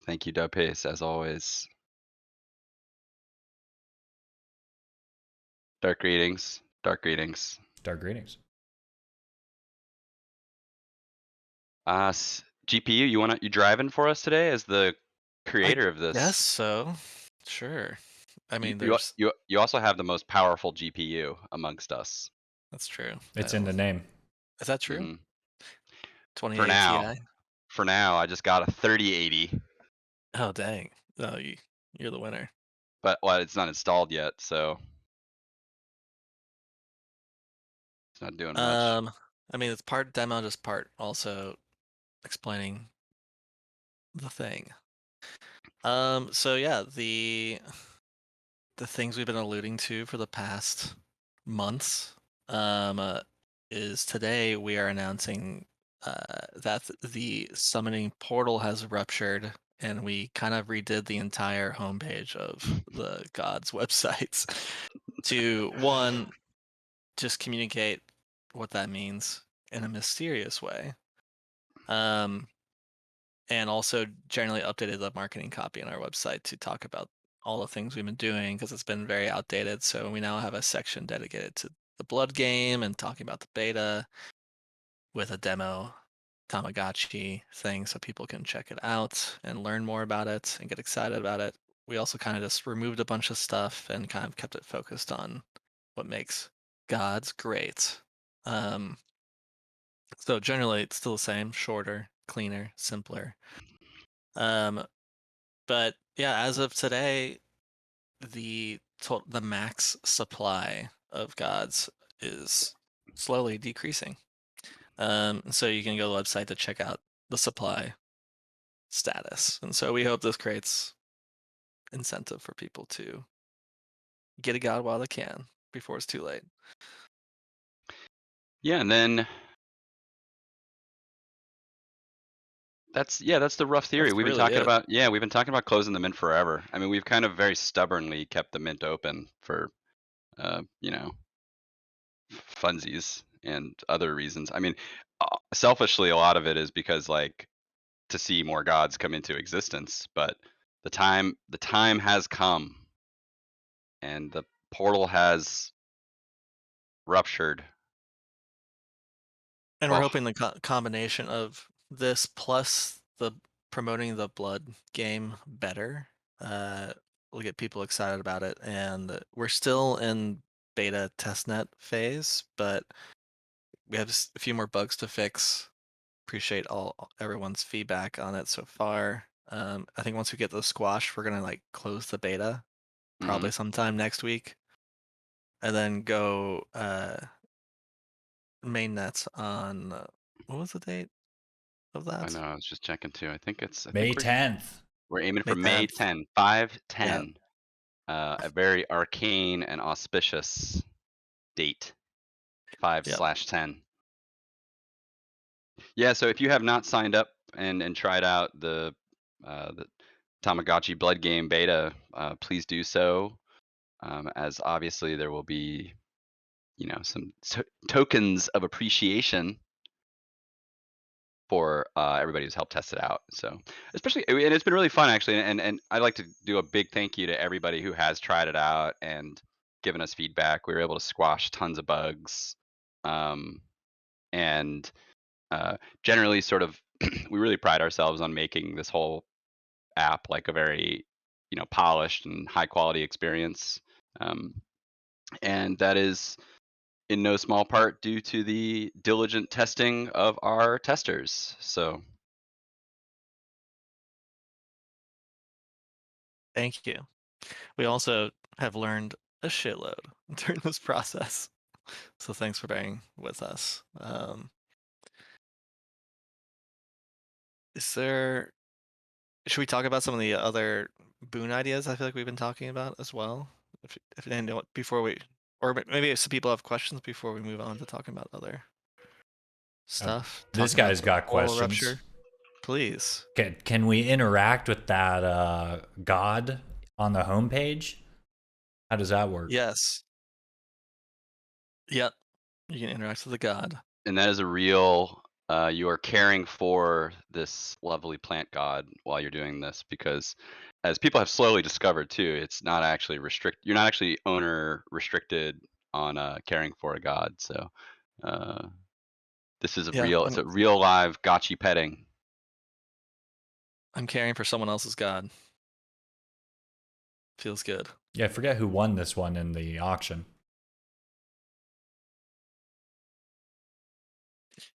Thank you, Dubpace, as always. Dark greetings. Dark greetings. Dark greetings. GPU, you driving for us today as the I creator of guess this? so. Sure. I You mean, you there's you you also have the most powerful GPU amongst us. that's true. It's in the name. Is that true? hmm For 28 now, Ti? for now, I just got a 3080, Oh, dang. Oh, you're the winner. but well, it's not installed yet, so it's not doing much. Um, I mean, it's part demo, just part also explaining the thing. So yeah, the things we've been alluding to for the past months, is today we are announcing that the summoning portal has ruptured, and we kind of redid the entire homepage of the gods websites to one, just communicate what that means in a mysterious way. Um, and also generally updated the marketing copy on our website to talk about all the things we've been doing because it's been very outdated. So we now have a section dedicated to the blood game and talking about the beta with a demo Tamagotchi thing so people can check it out and learn more about it and get excited about it. We also kind of just removed a bunch of stuff and kind of kept it focused on what makes gods great. Um, so generally it's still the same, shorter, cleaner, simpler. Um, But yeah, as of today, the max supply of gods is slowly decreasing. So you can go to the website to check out the supply status. And so we hope this creates incentive for people to get a god while they can before it's too late. Yeah, and then that's the rough theory. That's We've been really talking it. about we've been talking about closing the mint forever. I mean, we've kind of very stubbornly kept the mint open for you know, funsies and other reasons. I mean, selfishly, a lot of it is because like to see more gods come into existence, but the time has come, and the portal has ruptured. And we're Oh, hoping the combination of this plus the promoting the blood game better will get people excited about it. And we're still in beta testnet phase, but we have a few more bugs to fix. Appreciate all everyone's feedback on it so far. I think once we get those squashed, we're gonna like close the beta mhm. probably sometime next week, and then go mainnet on what was the date of I that? know. I was just checking too. I May think 10th. we're aiming for May May 10th. 10, 5 Yeah. 10. A very arcane and auspicious date, 5 Yep. slash 10. Yeah, so if you have not signed up and tried out the Tamagotchi Blood Game beta, please do so. As obviously there will be, some tokens of appreciation for everybody who's helped test it out. So, especially, and it's been really fun actually. And I'd like to do a big thank you to everybody who has tried it out and given us feedback. We were able to squash tons of bugs, um, and generally, sort of, we really pride ourselves on making this whole app like a very, polished and high quality experience. Um, and that is in no small part due to the diligent testing of our testers. So Thank you. We also have learned a shitload during this process. So thanks for bearing with us. Is there should we talk about some of the other boon ideas I feel like we've been talking about as well? If any before we or maybe if some people have questions before we move on to talking about other Uh, stuff, this talking about guy's the got portal questions. rupture. Please. Can we interact with that god on the homepage? How does that work? Yes. Yep. You can interact with the god. and that is a real you are caring for this lovely plant god while you're doing this, because as people have slowly discovered too, it's not actually you're not actually owner restricted on caring for a god. So uh, this is a Yeah, real, it's a real live gotchi petting. I'm caring for someone else's god. Feels good. Yeah, I forget who won this one in the auction.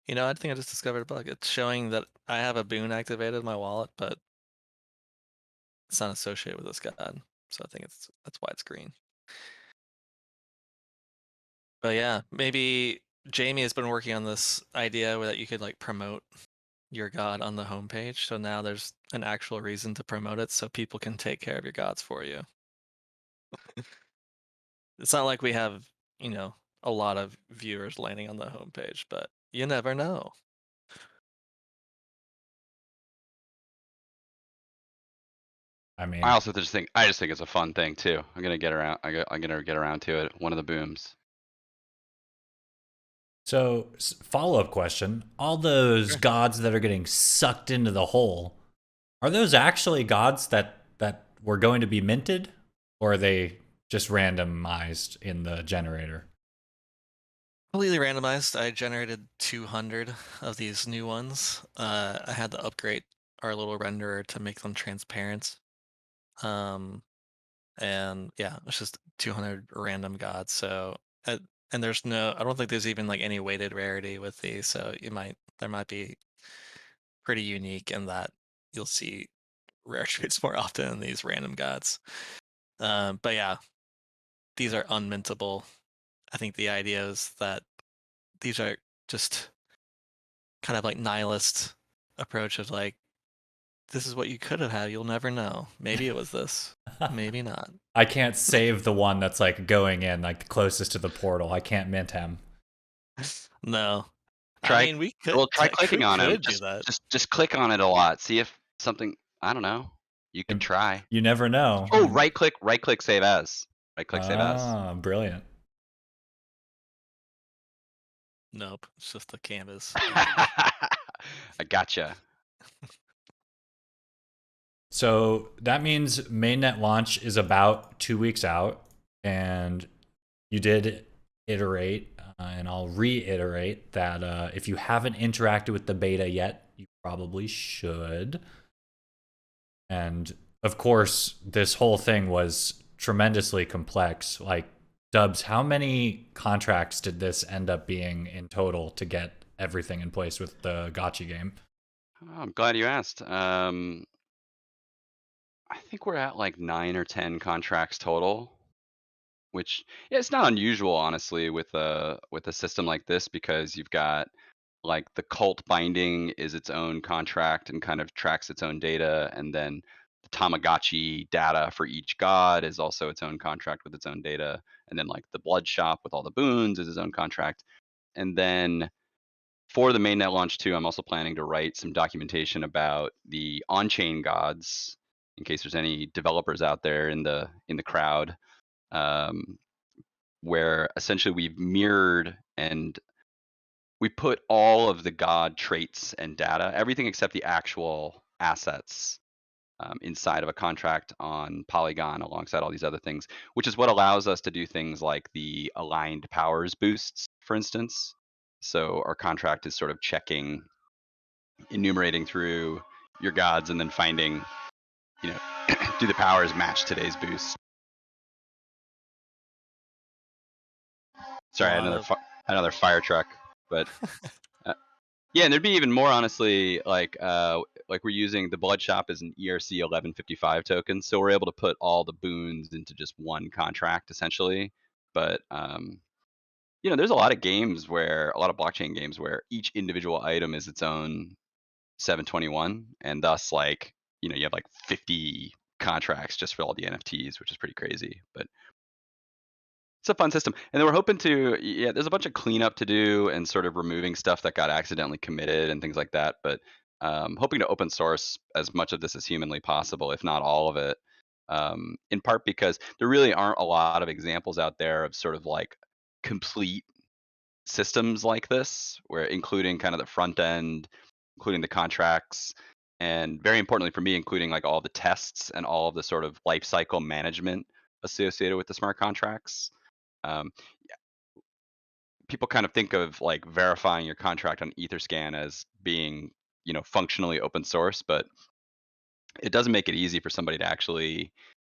You know, I think I just discovered a bug. It's showing that I have a boon activated in my wallet, but it's not associated with this god. So I think that's why it's green. But yeah, maybe Jamie has been working on this idea that you could like promote your god on the homepage. So now there's an actual reason to promote it so people can take care of your gods for you. It's not like we have, you know, a lot of viewers landing on the homepage, but you never know. I I mean, also just think it's a fun thing too. I'm gonna get around. I'm gonna get around to it. One of the booms. so follow up question: all those Sure. gods that are getting sucked into the hole, are those actually gods that were going to be minted, or are they just randomized in the generator? Completely randomized. I generated 200 of these new ones. I had to upgrade our little renderer to make them transparent. Um, and yeah, it's just 200 random gods. So, and there's no, I don't think there's even like any weighted rarity with these. So there might be pretty unique in that you'll see rare traits more often than these random gods. But yeah, these are unmintable. I think the idea is that these are just kind of like nihilist approach of like, this is what you could have had. You'll never know. Maybe it was this. Maybe not. I can't save the one that's like going in, like closest to the portal. I can't mint him. No. I Try mean, we well, could try clicking on him. do that. Just click on it a lot. See if something. I don't know. You could try. You never know. Oh, right click, save as. Right click, save as. Ah, brilliant. Nope. It's just the canvas. I gotcha. So that means mainnet launch is about 2 weeks out, and you did iterate, and I'll reiterate that if you haven't interacted with the beta yet, you probably should. And of course, this whole thing was tremendously complex. Like, Dubs, how many contracts did this end up being in total to get everything in place with the gotcha game? Oh, I'm glad you asked. I think we're at like 9 or 10 contracts total, which, yeah, it's not unusual honestly with a system like this, because you've got like the cult binding is its own contract and kind of tracks its own data, and then the Tamagotchi data for each god is also its own contract with its own data, and then like the blood shop with all the boons is its own contract. And then for the mainnet launch too, I'm also planning to write some documentation about the on-chain gods, in case there's any developers out there in the crowd, um, where essentially we've mirrored and we put all of the god traits and data, everything except the actual assets, inside of a contract on Polygon alongside all these other things, which is what allows us to do things like the aligned powers boosts, for instance. So our contract is sort of checking, enumerating through your gods, and then finding, you know, do the powers match today's boost? A Sorry, lot of another fire truck, but uh, yeah, and there'd be even more honestly, like we're using the blood shop as an ERC 1155 token, so we're able to put all the boons into just one contract essentially. But there's a lot of games where, a lot of blockchain games where each individual item is its own 721, and thus like you have like 50 contracts just for all the NFTs, which is pretty crazy. But it's a fun system. And then we're hoping to, yeah, there's a bunch of cleanup to do and sort of removing stuff that got accidentally committed and things like that. But hoping to open source as much of this as humanly possible, if not all of it. In part because there really aren't a lot of examples out there of sort of like complete systems like this, where including kind of the front end, including the contracts, and very importantly for me, including like all the tests and all of the sort of life cycle management associated with the smart contracts. Um, People kind of think of like verifying your contract on Etherscan as being, functionally open source, but it doesn't make it easy for somebody to actually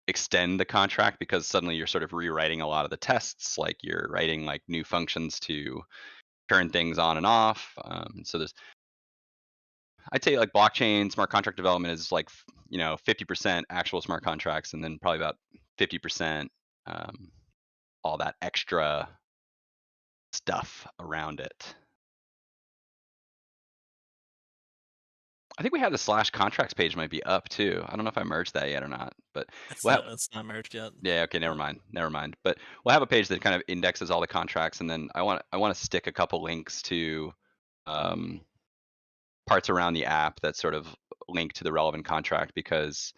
extend the contract because suddenly you're sort of rewriting a lot of the tests, like you're writing like new functions to turn things on and off. So I'd say like blockchain smart contract development is like 50% actual smart contracts, and then probably about 50% um, all that extra stuff around it. I think we have the slash contracts page might be up too. I don't know if I merged that yet or not, but well, It's not merged yet. yeah, okay, never But mind, never mind. But we'll have a page that kind of indexes all the contracts, and then I want to stick a couple links to um, parts around the app that sort of link to the relevant contract because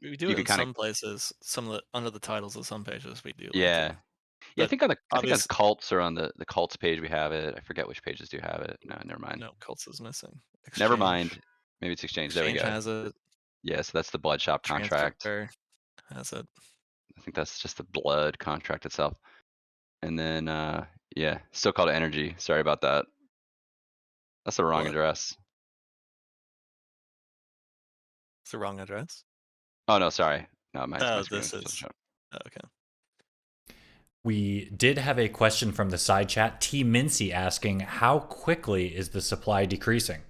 we do you it can in kind of some places. Some of the under the titles of some pages we do link yeah. to. Yeah, But I think on obvious cults or on the cults page we have it. I forget which pages do have it. No, never mind. no, Cults is missing. Never Exchange. mind. Maybe it's exchange. There we Exchange go. has it. Yeah, so that's the blood shop contract. Transfer has it. I think that's just the blood contract itself. And then yeah, still called energy. Sorry about that. That's the wrong What? address. It's the wrong address. Oh no, sorry. No, my Oh, screen this was just is showing. okay. We did have a question from the side chat. T Mincy asking, how quickly is the supply decreasing?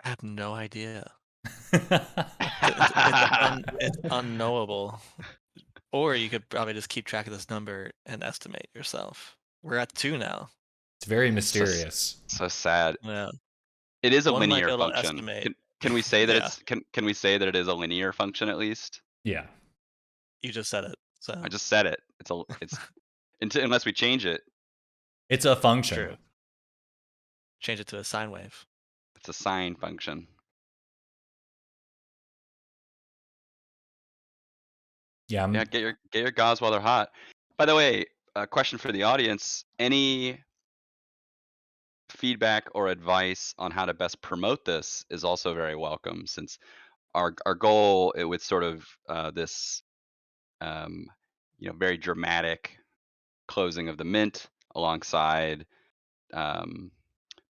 I have no idea. It's It's unknowable. Or you could probably just keep track of this number and estimate yourself. We're at 2 now. very So mysterious. so sad. Yeah. It is a One might be linear able to function. estimate. Can we say that Yeah, it's can we say that it is a linear function at least? Yeah. you just said it. I So just said it. It's unless we change it, It's a function. true. Change it to a sine wave. it's a sine function. Yeah, Yeah, get your gauze while they're hot. By the way, a question for the audience: any feedback or advice on how to best promote this is also very welcome. Since our goal with sort of this um, very dramatic closing of the mint alongside um,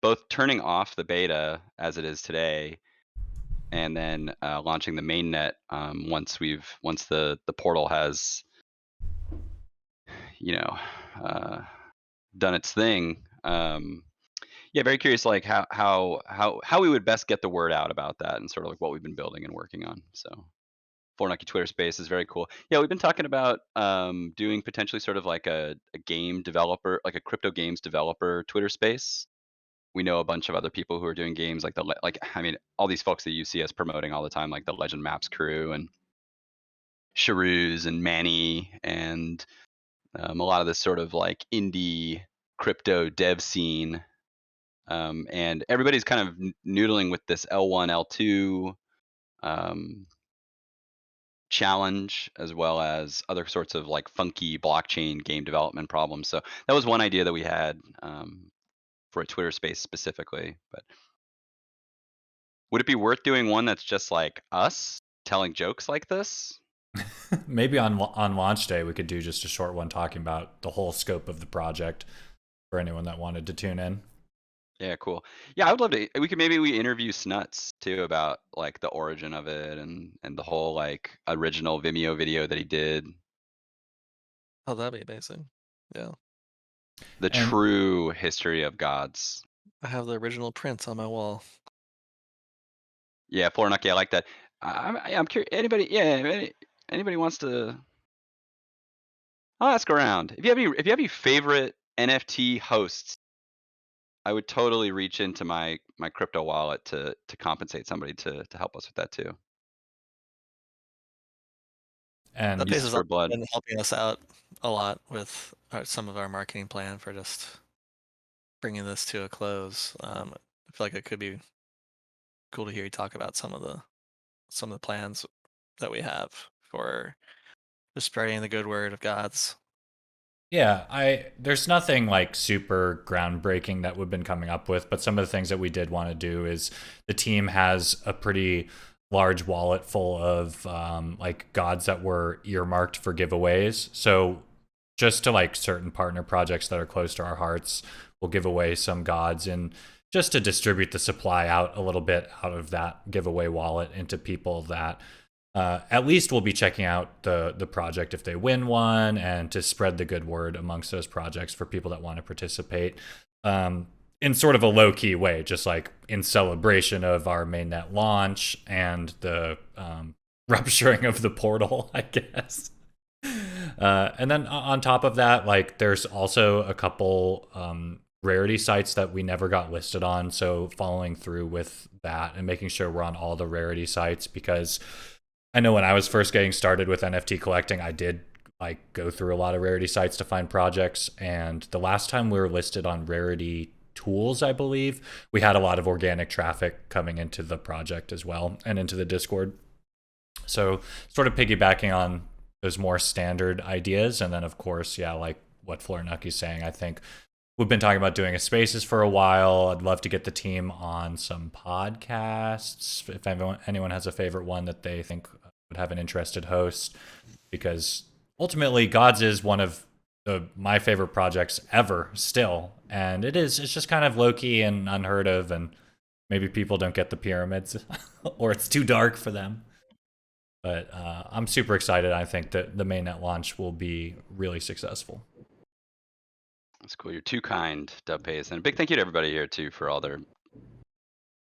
both turning off the beta as it is today and then launching the mainnet once the portal has you know uh, done its thing. Yeah, very curious, like how we would best get the word out about that, and sort of like what we've been building and working on. So, Fortnite Twitter Space is very cool. Yeah, we've been talking about doing potentially sort of like a game developer, like a crypto games developer Twitter Space. We know a bunch of other people who are doing games like I mean, all these folks that you see us promoting all the time, like the Legend Maps crew and Sharoos and Manny and a lot of this sort of like indie crypto dev scene. And everybody's kind of noodling with this L1, L2 um, challenge, as well as other sorts of like funky blockchain game development problems. So that was one idea that we had for a Twitter space specifically. But would it be worth doing one that's just like us telling jokes like this? maybe on launch day we could do just a short one talking about the whole scope of the project for anyone that wanted to tune in. Yeah, cool. Yeah, I would love to. We interview Snuts too about like the origin of it and the whole like original Vimeo video that he did, Oh, that'd be amazing. Yeah. the And true history of gods. I have the original prints on my wall. Yeah, Flornucky, I like that. I'm curious. Anybody? Yeah, anybody wants to? I'll ask around. If you have any favorite NFT hosts, I would totally reach into my crypto wallet to compensate somebody to help us with that too. That and page Uses has for also blood. been helping us out a lot with some of our marketing plan for just bringing this to a close. I feel like it could be cool to hear you talk about some of the plans that we have for just spreading the good word of gods. Yeah, there's nothing like super groundbreaking that we've been coming up with, but some of the things that we did want to do is the team has a pretty large wallet full of like gods that were earmarked for giveaways. So just to like certain partner projects that are close to our hearts, we'll give away some gods and just to distribute the supply out a little bit out of that giveaway wallet into people that at least we'll be checking out the project if they win one, and to spread the good word amongst those projects for people that want to participate in sort of a low key way, just like in celebration of our mainnet launch and the rupturing of the portal, I guess. And then on top of that, like there's also a couple rarity sites that we never got listed on, so following through with that and making sure we're on all the rarity sites, because I know when I was first getting started with NFT collecting, I did like go through a lot of rarity sites to find projects. And the last time we were listed on rarity tools, I believe, we had a lot of organic traffic coming into the project as well and into the Discord. So sort of piggybacking on those more standard ideas. And then of course, yeah, like what Florinucky's saying, I think we've been talking about doing a spaces for a while. I'd love to get the team on some podcasts. If anyone has a favorite one that they think would have an interested host, because ultimately Gawds is one of my favorite projects ever still. And it's just kind of low-key and unheard of, and maybe people don't get the pyramids or it's too dark for them. But I'm super excited. I think that the mainnet launch will be really successful. That's cool. You're too kind, Dubpace. And a big thank you to everybody here too for all their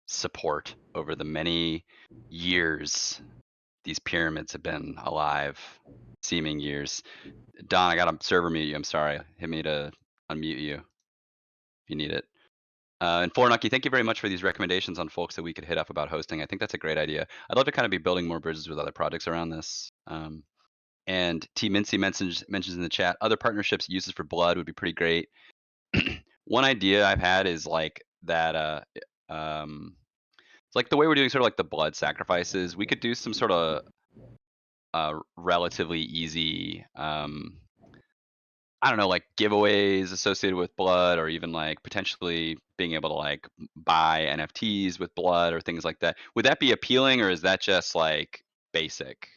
support over the many years these pyramids have been alive, seeming years. Don, I got to server mute you. I'm sorry. Hit me to unmute you if you need it. And Florinucky, thank you very much for these recommendations on folks that we could hit up about hosting. I think that's a great idea. I'd love to kind of be building more bridges with other projects around this. And T Mincy mentions in the chat, other partnerships uses for blood would be pretty great. One idea I've had is like that it's like the way we're doing sort of like the blood sacrifices, we could do some sort of relatively easy I don't know, like giveaways associated with blood, or even like potentially being able to like buy NFTs with blood or things like that. Would that be appealing, or is that just like basic?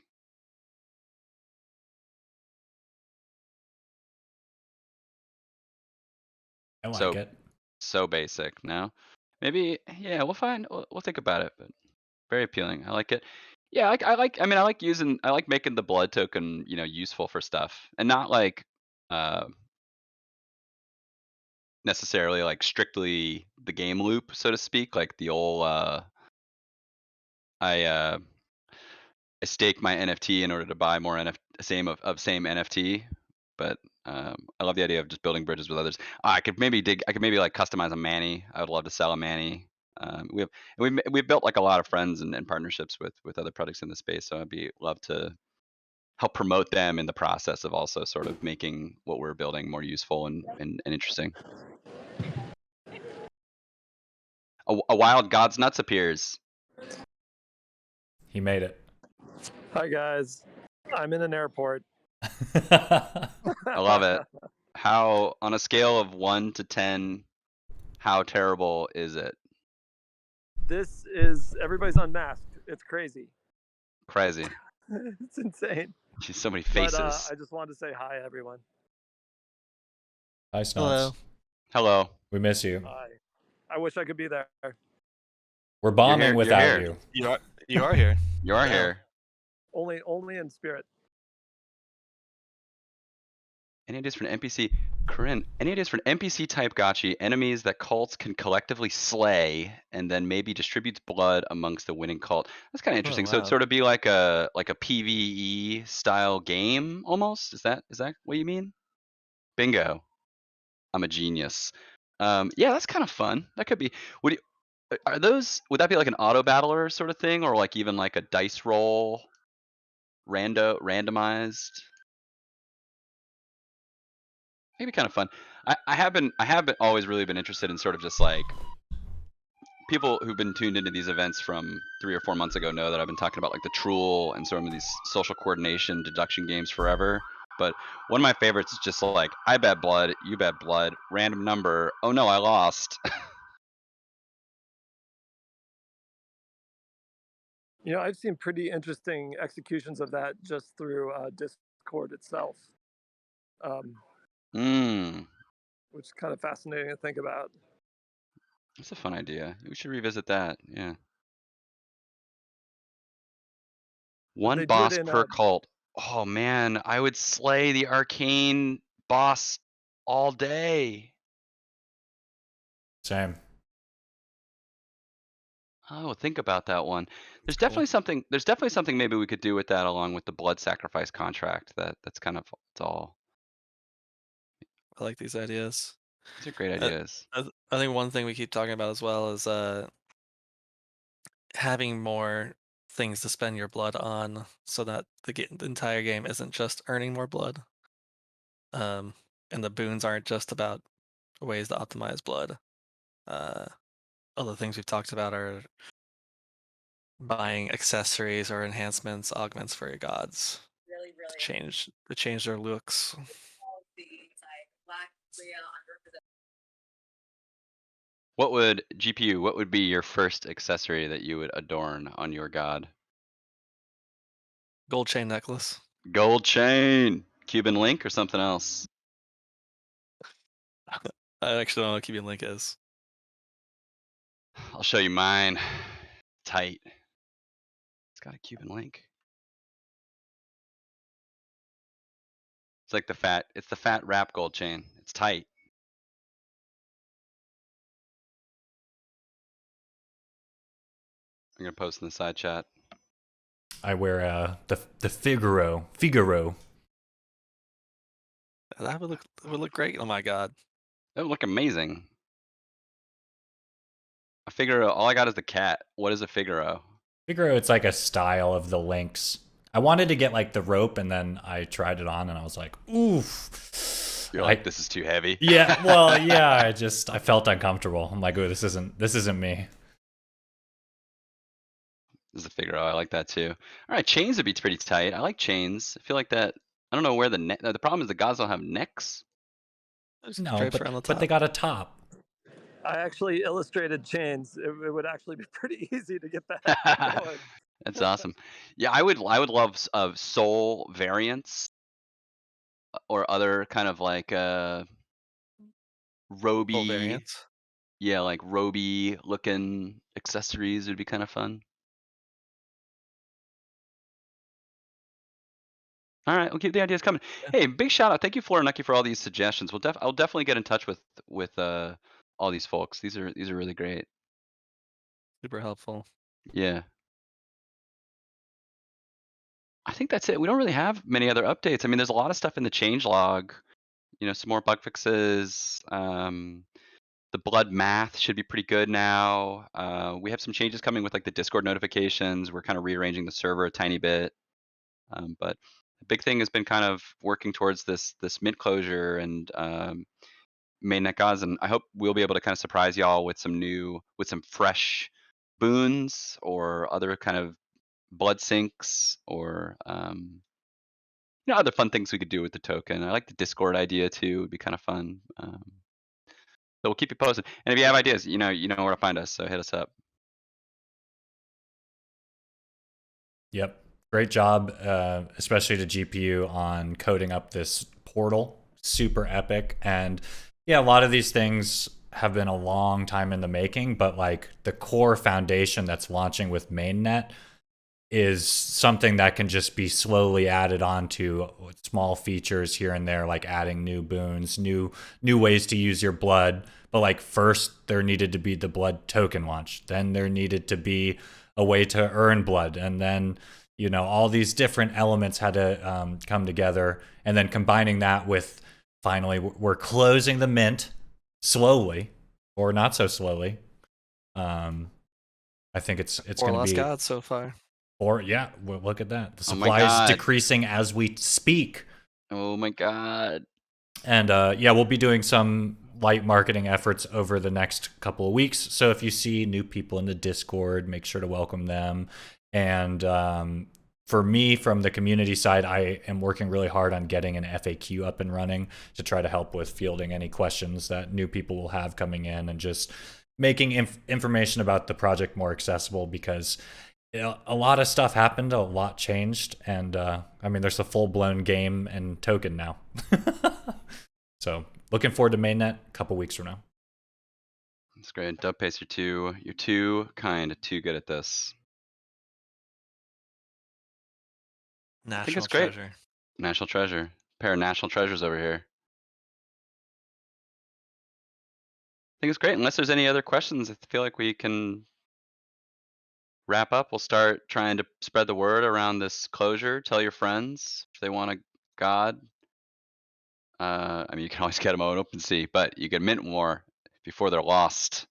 I like it. So basic. No, maybe, yeah, we'll think about it, but very appealing. I like it. Yeah, I mean, I like making the blood token, useful for stuff, and not like necessarily like strictly the game loop, so to speak, like the old I stake my NFT in order to buy more same NFT. But I love the idea of just building bridges with others. I could maybe like customize a Manny. I would love to sell a Manny. We've built like a lot of friends and partnerships with other products in the space, so love to help promote them in the process of also sort of making what we're building more useful and interesting. A wild God's Nuts appears. He made it. Hi guys, I'm in an airport. I love it. How, on a scale of 1 to 10, how terrible is it? This is everybody's unmasked. It's crazy. Crazy. It's insane. She's so many faces. But, I just wanted to say hi, everyone. Hi, Snuts. Hello. Hello. We miss you. Hi. I wish I could be there. We're bombing You're without here. you. You are here. You are Yeah. here. Only in spirit. Any ideas for an NPC? Corinne, any ideas for an NPC type gotchi, enemies that cults can collectively slay and then maybe distributes blood amongst the winning cult? That's kind of interesting. So it'd wow. sort of be like a PvE style game almost. Is that what you mean? Bingo. I'm a genius. Yeah, that's kind of fun. That could be. Would that be like an auto battler sort of thing, or like even like a dice roll randomized? Maybe kind of fun. I have been always really been interested in sort of just like people who've been tuned into these events from 3 or 4 months ago know that I've been talking about like the Truel and some of these social coordination deduction games forever. But one of my favorites is just like, I bet blood, you bet blood, random number. Oh no, I lost. You know, I've seen pretty interesting executions of that just through Discord itself, um, Hmm, which is kind of fascinating to think about. that's a fun idea. We should revisit that. Yeah. One They do it boss in per cult. Oh man, I would slay the arcane boss all day. Same. Oh, think about that one. There's cool. definitely something. There's definitely something maybe we could do with that, along with the blood sacrifice contract. That's kind of it's all. I like these ideas. These are great Uh, ideas. I think one thing we keep talking about as well is having more things to spend your blood on, so that the entire game isn't just earning more blood. And the boons aren't just about ways to optimize blood. Other things we've talked about are buying accessories or enhancements, augments for your gods. To change their looks. What would GPU? What would be your first accessory that you would adorn on your god? Gold chain necklace. Gold chain, Cuban link, or something else? I actually don't know what Cuban link is. I'll show you mine. Tight. It's got a Cuban link. It's like the fat. It's the fat wrap gold chain. It's tight. I'm gonna post in the side chat. I wear the Figaro. That would look great. Oh my god. That would look amazing. A Figaro. All I got is the cat. What is a Figaro? Figaro, it's like a style of the links. I wanted to get like the rope, and then I tried it on, and I was like, oof. You're like, this is too heavy. Yeah, well, yeah. I felt uncomfortable. I'm like, oh, this isn't me. This is a Figaro. I like that too. All right, chains would be pretty tight. I like chains. I feel like that. I don't know where the neck. The problem is the gods don't have necks. No, Drapes around the but they top. got a top. I actually illustrated chains. It would actually be pretty easy to get that going. That's awesome. Yeah, I would love soul variants or other kind of like Full roby. variants. Yeah, like roby looking accessories would be kind of fun. All right, we'll keep the ideas coming. Yeah. Hey, big shout out! Thank you, Flora and Nucky, for all these suggestions. I'll definitely get in touch with all these folks. These are really great. Super helpful. Yeah. I think that's it. We don't really have many other updates. I mean, there's a lot of stuff in the changelog. You know, some more bug fixes. The blood math should be pretty good now. We have some changes coming with like the Discord notifications. We're kind of rearranging the server a tiny bit. But the big thing has been kind of working towards this mint closure and mainnet gauds, and I hope we'll be able to kind of surprise y'all with some fresh boons or other kind of blood sinks or other fun things we could do with the token. I like the Discord idea too; it would be kind of fun. So we'll keep you posted. And if you have ideas, you know where to find us. So hit us up. Yep. Great job, especially to GPU on coding up this portal. Super epic. And yeah, a lot of these things have been a long time in the making, but like the core foundation that's launching with Mainnet is something that can just be slowly added on to small features here and there, like adding new boons, new ways to use your blood. But like first there needed to be the blood token launch. Then there needed to be a way to earn blood. And then, all these different elements had to come together. And then combining that with finally we're closing the mint slowly or not so slowly. I think it's going to be God so far. Or yeah, well, look at that. The Oh my supply is God. decreasing as we speak. Oh my god. And yeah, we'll be doing some light marketing efforts over the next couple of weeks. So if you see new people in the Discord, make sure to welcome them. And for me, from the community side, I am working really hard on getting an FAQ up and running to try to help with fielding any questions that new people will have coming in, and just making information about the project more accessible, because a lot of stuff happened, a lot changed, and I mean, there's a full-blown game and token now. So looking forward to mainnet a couple weeks from now. That's great. Dub Pace, you're too kind, too good at this. I think National it's great. treasure. National treasure. Pair of national treasures over here. I think it's great. Unless there's any other questions, I feel like we can wrap up. We'll start trying to spread the word around this closure. Tell your friends if they want a God. I mean, you can always get them on OpenSea, but you can mint more before they're lost.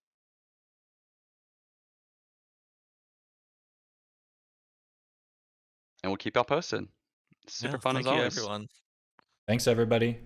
And we'll keep y'all posted. Super Yeah, fun as thank you, always. everyone. Thanks, everybody.